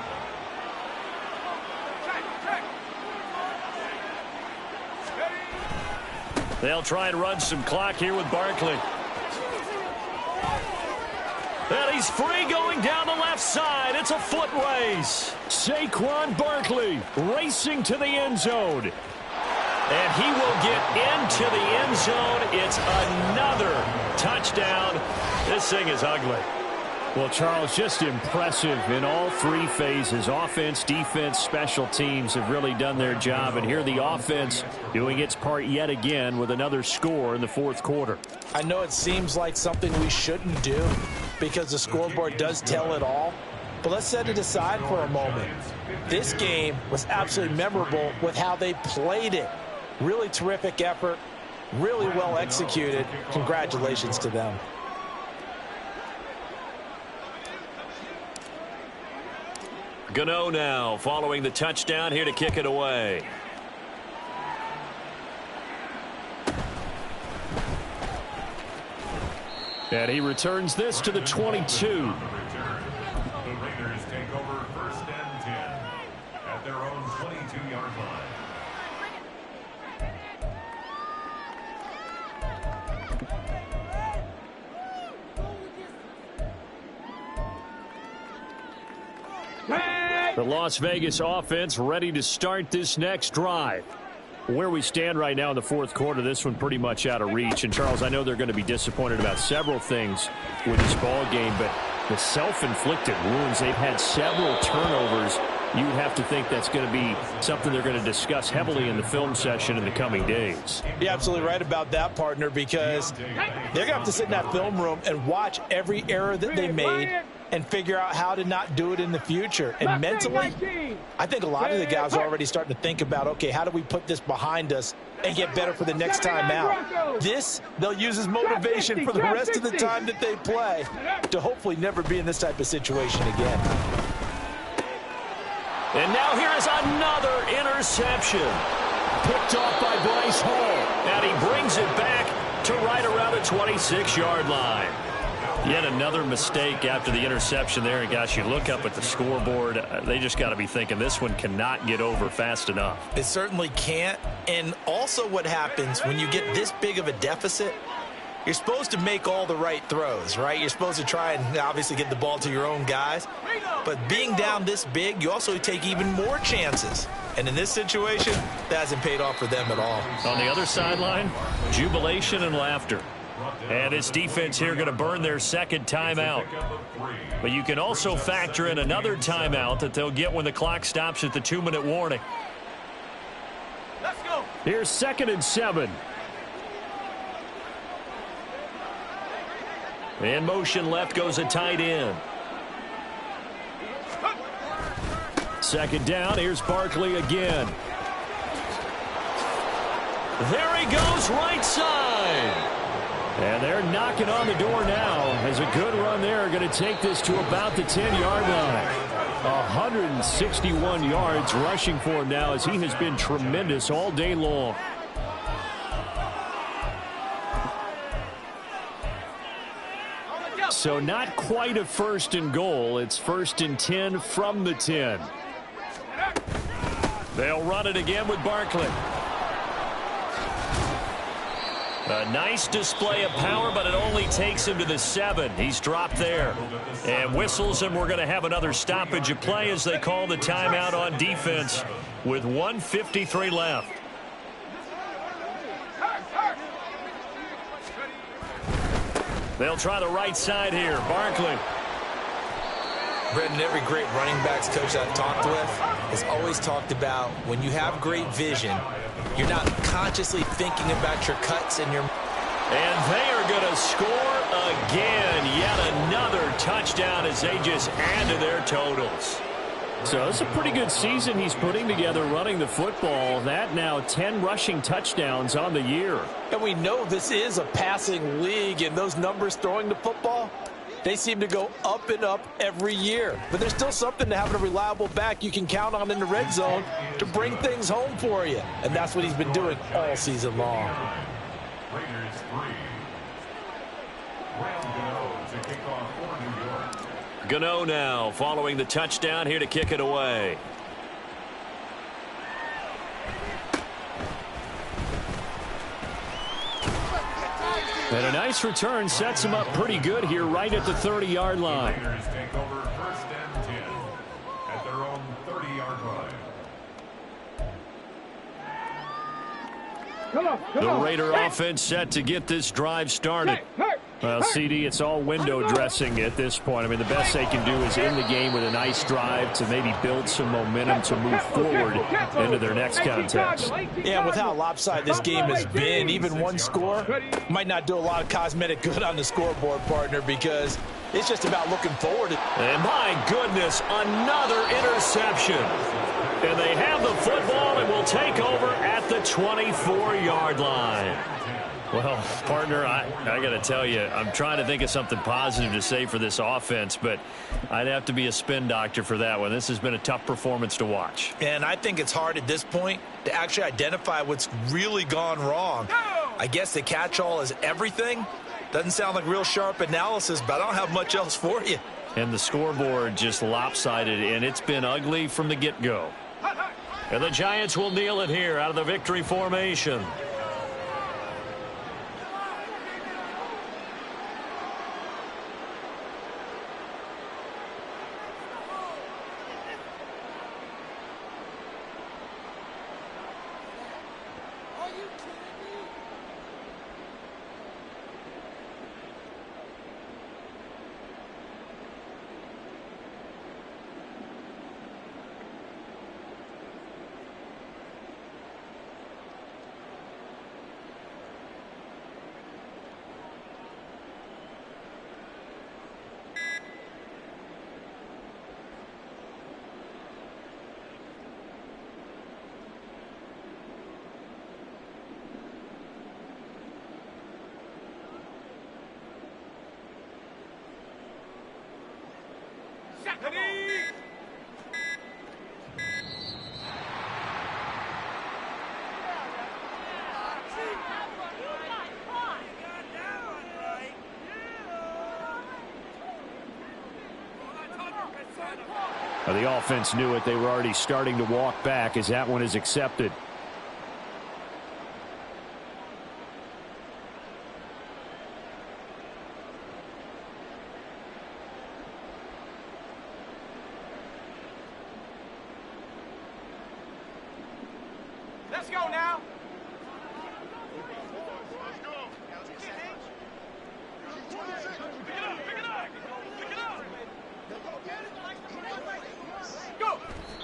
They'll try and run some clock here with Barkley. And he's free going down the left side. It's a foot race. Saquon Barkley racing to the end zone. And he will get into the end zone. It's another touchdown. This thing is ugly. Well, Charles, just impressive in all three phases. Offense, defense, special teams have really done their job. And here the offense doing its part yet again with another score in the fourth quarter. I know it seems like something we shouldn't do because the scoreboard does tell it all. But let's set it aside for a moment. This game was absolutely memorable with how they played it. Really terrific effort, really well executed. Congratulations to them. Gano now following the touchdown here to kick it away. And he returns this to the 22. The Raiders take over first and 10 at their own 22-yard line. The Las Vegas offense ready to start this next drive. Where we stand right now in the fourth quarter, this one pretty much out of reach. And, Charles, I know they're going to be disappointed about several things with this ball game, but the self-inflicted wounds, they've had several turnovers. You would have to think that's going to be something they're going to discuss heavily in the film session in the coming days. You're absolutely right about that, partner, because they're going to have to sit in that film room and watch every error that they made and figure out how to not do it in the future. And mentally, I think a lot of the guys are already starting to think about, okay, how do we put this behind us and get better for the next time out? This, they'll use as motivation for the rest of the time that they play to hopefully never be in this type of situation again. And now here is another interception. Picked off by Bryce Hall. And he brings it back to right around the 26-yard line. Yet another mistake after the interception there. And, gosh, you look up at the scoreboard. They just got to be thinking this one cannot get over fast enough. It certainly can't. And also what happens when you get this big of a deficit, you're supposed to make all the right throws, right? You're supposed to try and obviously get the ball to your own guys. But being down this big, you also take even more chances. And in this situation, that hasn't paid off for them at all. On the other sideline, jubilation and laughter. And this defense here going to burn their second timeout. But you can also factor in another timeout that they'll get when the clock stops at the 2-minute warning. Let's go. Here's 2nd and 7. In motion left goes a tight end. 2nd down. Here's Barkley again. There he goes, right side. And they're knocking on the door now as a good run there. Going to take this to about the 10-yard line. 161 yards rushing for him now as he has been tremendous all day long. So not quite a 1st and goal. It's 1st and 10 from the 10. They'll run it again with Barkley. A nice display of power, but it only takes him to the 7. He's dropped there. And whistles, and we're going to have another stoppage of play as they call the timeout on defense with 1:53 left. They'll try the right side here. Barkley. Brendan, every great running backs coach I've talked with has always talked about when you have great vision, you're not consciously thinking about your cuts and your... And they are going to score again. Yet another touchdown as they just add to their totals. So it's a pretty good season he's putting together running the football. That now 10 rushing touchdowns on the year. And we know this is a passing league, and those numbers throwing the football, they seem to go up and up every year. But there's still something to having a reliable back you can count on in the red zone to bring things home for you. And that's what he's been doing all season long. Raiders 3. Graham Gano to kick off for New York. Gano now following the touchdown here to kick it away. And a nice return sets him up pretty good here right at the 30-yard line. Raiders take over 1st and 10 at their own 30-yard line. The Raider offense set to get this drive started. Well, CD, it's all window dressing at this point. I mean, the best they can do is in the game with a nice drive to maybe build some momentum to move forward into their next contest. Yeah, with how lopsided this game has been, even one score might not do a lot of cosmetic good on the scoreboard, partner, because it's just about looking forward. And my goodness, another interception. And they have the football and will take over at the 24-yard line. Well, partner, I got to tell you, I'm trying to think of something positive to say for this offense, but I'd have to be a spin doctor for that one. This has been a tough performance to watch. And I think it's hard at this point to actually identify what's really gone wrong. I guess the catch-all is everything. Doesn't sound like real sharp analysis, but I don't have much else for you. And the scoreboard just lopsided, and it's been ugly from the get-go. And the Giants will kneel it here out of the victory formation. The offense knew it. They were already starting to walk back as that one is accepted. Let's go now.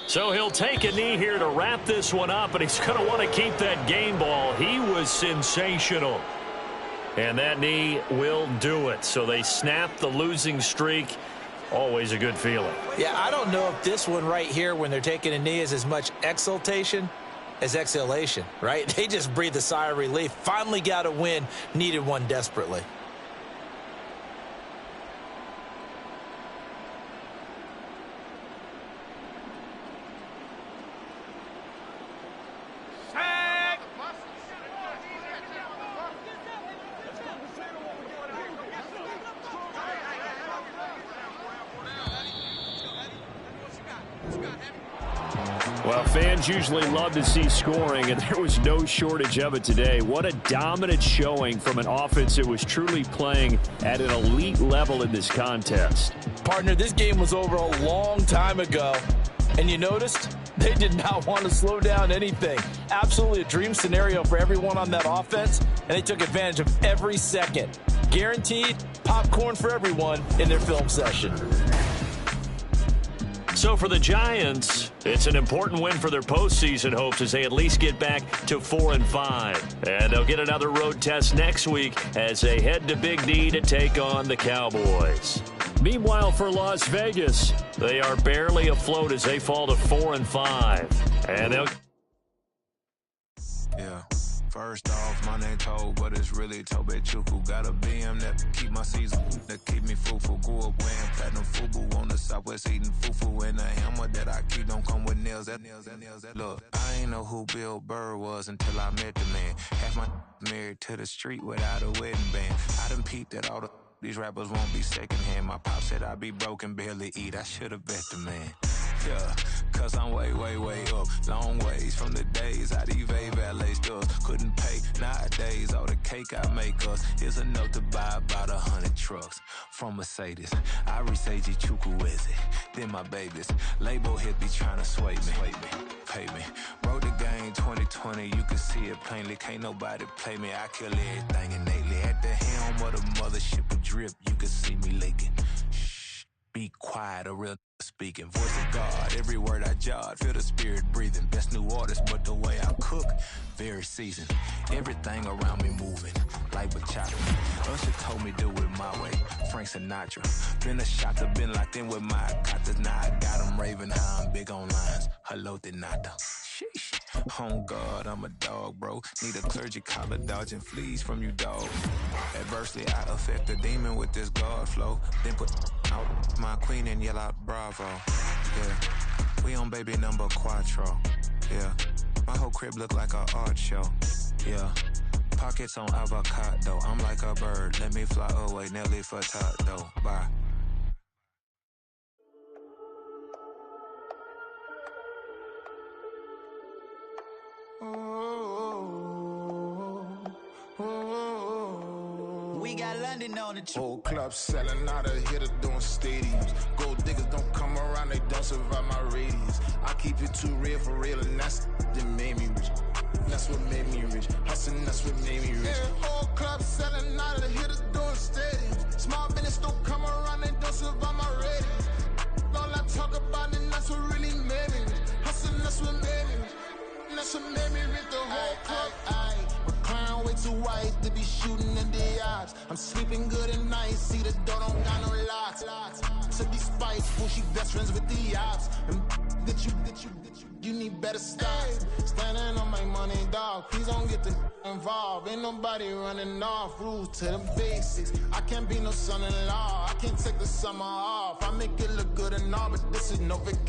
So he'll take a knee here to wrap this one up, and he's going to want to keep that game ball. He was sensational. And that knee will do it. So they snap the losing streak. Always a good feeling. Yeah, I don't know if this one right here when they're taking a knee is as much exultation as exhalation, right? They just breathe a sigh of relief. Finally got a win. Needed one desperately. Well, fans usually love to see scoring, and there was no shortage of it today. What a dominant showing from an offense that was truly playing at an elite level in this contest. Partner, this game was over a long time ago, and you noticed they did not want to slow down anything. Absolutely a dream scenario for everyone on that offense, and they took advantage of every second. Guaranteed popcorn for everyone in their film session. So for the Giants, it's an important win for their postseason hopes as they at least get back to 4-5. And they'll get another road test next week as they head to Big D to take on the Cowboys. Meanwhile, for Las Vegas, they are barely afloat as they fall to 4-5. And they'll... Yeah. First off, my name Toad, but it's really Tobe Chuku. Got a BM that keep my season, that keep me fruitful. Grew up wearing platinum FUBU on the Southwest eating fufu. And the hammer that I keep don't come with nails. Look, I ain't know who Bill Burr was until I met the man. Half my married to the street without a wedding band. I done peeped at all these rappers won't be secondhand. My pop said I'd be broken, barely eat. I should've bet the man. Yeah, cause I'm way, way, way up. Long ways from the days I these valet stores couldn't pay. Nowadays, all the cake I make us is enough to buy about 100 trucks from Mercedes. I resage Chukwueze, then my babies. Label hit be trying to sway me, pay me. Wrote the game 2020, you can see it plainly. Can't nobody play me, I kill everything innately. At the helm of the mothership with drip, you can see me leaking. Shh, be quiet, a real speaking. Voice of God, every word I jot, feel the spirit breathing. Best new artist, but the way I cook, very seasoned. Everything around me moving, like bachata. Usher told me do it my way, Frank Sinatra. Been a shotter, been locked in with my cotters. Now I got them raving how I'm big on lines. Hello, Denata. Sheesh. On God, I'm a dog, bro. Need a clergy collar, dodging fleas from you, dog. Adversely, I affect a demon with this God flow. Then put out my queen and yell out bravo. Yeah, we on baby number quattro. Yeah, my whole crib look like an art show. Yeah, pockets on avocado. I'm like a bird, let me fly away. Nelly Furtado, bye. We got London on the Whole club selling out of hitter doing stadiums. Gold diggers don't come around, they don't survive my radius. I keep it too real for real, and that's that made me rich. That's what made me rich. Hustling, that's what made me rich. Yeah, whole club selling out of hitters doing stadiums. Small business don't come around, they don't survive my radius. All I talk about, and that's what really made me rich. Hustling, that's what made me rich. That's what made me rich. The whole club. Recline way too white to be shooting in the eyes. I'm sleeping good at night, see the door don't got no locks. To be spiteful, she best friends with the ops. And you need better stop. Standing on my money, dog. Please don't get involved. Ain't nobody running off. Rules to the basics. I can't be no son-in-law. I can't take the summer off. I make it look good and all, but this is no vacation.